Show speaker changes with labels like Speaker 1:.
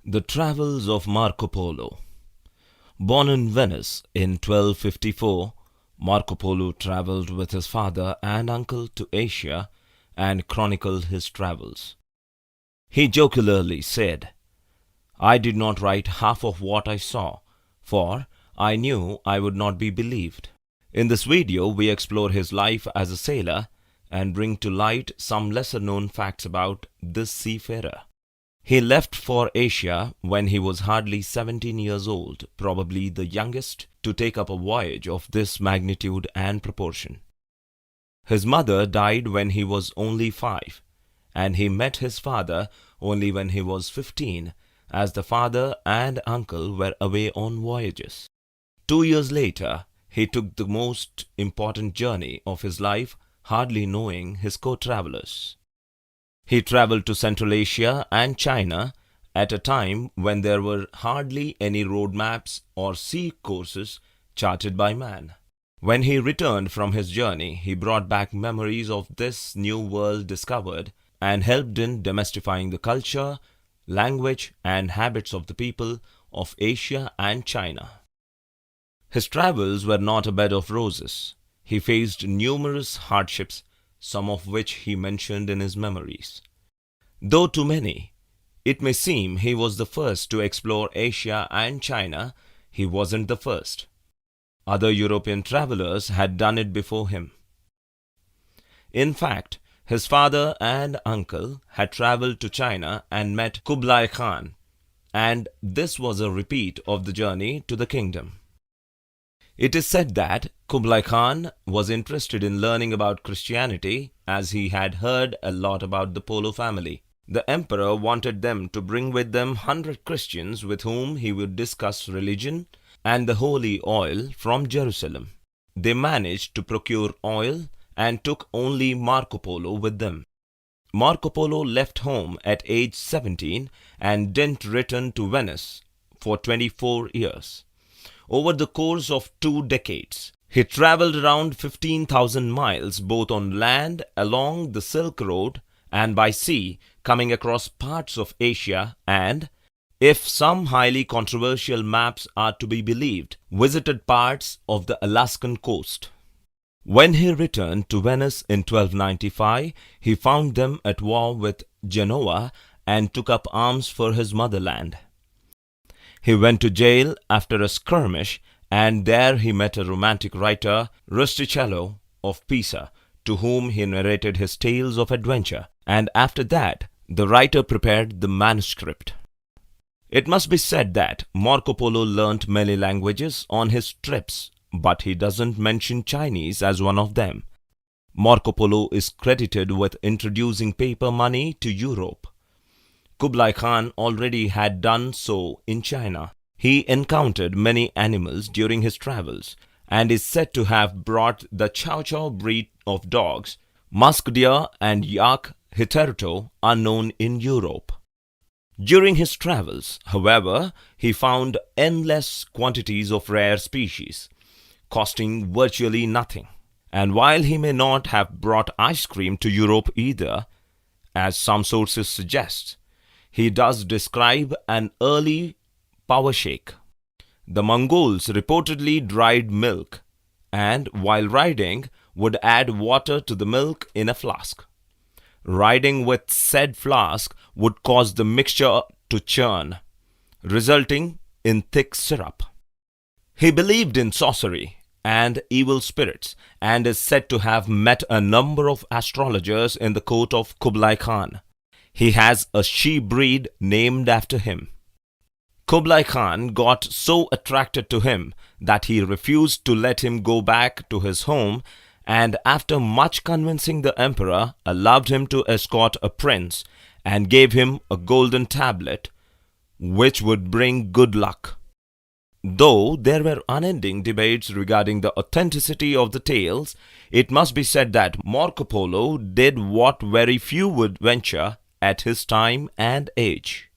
Speaker 1: The Travels of Marco Polo. Born in Venice in 1254, Marco Polo traveled with his father and uncle to Asia and chronicled his travels. He jocularly said, "I did not write half of what I saw, for I knew I would not be believed." In this video, we explore his life as a sailor and bring to light some lesser-known facts about this seafarer. He left for Asia when he was hardly 17 years old, probably the youngest to take up a voyage of this magnitude and proportion. His mother died when he was only 5, and he met his father only when he was 15, as the father and uncle were away on voyages. 2 years later, he took the most important journey of his life, hardly knowing his co-travelers. He traveled to Central Asia and China at a time when there were hardly any road maps or sea courses charted by man. When he returned from his journey, he brought back memories of this new world discovered and helped in demystifying the culture, language, and habits of the people of Asia and China. His travels were not a bed of roses. He faced numerous hardships, some of which he mentioned in his memories. Though to many, it may seem he was the first to explore Asia and China, he wasn't the first. Other European travelers had done it before him. In fact, his father and uncle had traveled to China and met Kublai Khan, and this was a repeat of the journey to the kingdom. It is said that Kublai Khan was interested in learning about Christianity as he had heard a lot about the Polo family. The emperor wanted them to bring with them 100 Christians with whom he would discuss religion and the holy oil from Jerusalem. They managed to procure oil and took only Marco Polo with them. Marco Polo left home at age 17 and didn't return to Venice for 24 years. Over the course of 2 decades, he traveled around 15,000 miles both on land along the Silk Road and by sea, coming across parts of Asia and, if some highly controversial maps are to be believed, visited parts of the Alaskan coast. When he returned to Venice in 1295, he found them at war with Genoa and took up arms for his motherland. He went to jail after a skirmish, and there he met a romantic writer, Rustichello of Pisa, to whom he narrated his tales of adventure, and after that, the writer prepared the manuscript. It must be said that Marco Polo learnt many languages on his trips, but he doesn't mention Chinese as one of them. Marco Polo is credited with introducing paper money to Europe. Kublai Khan already had done so in China. He encountered many animals during his travels and is said to have brought the Chow Chow breed of dogs. Musk deer and yak hitherto are known in Europe. During his travels, however, he found endless quantities of rare species, costing virtually nothing. And while he may not have brought ice cream to Europe either, as some sources suggest, he does describe an early power shake. The Mongols reportedly dried milk and, while riding, would add water to the milk in a flask. Riding with said flask would cause the mixture to churn, resulting in thick syrup. He believed in sorcery and evil spirits and is said to have met a number of astrologers in the court of Kublai Khan. He has a she breed named after him. Kublai Khan got so attracted to him that he refused to let him go back to his home, and after much convincing the emperor allowed him to escort a prince and gave him a golden tablet which would bring good luck. Though there were unending debates regarding the authenticity of the tales, it must be said that Marco Polo did what very few would venture at his time and age.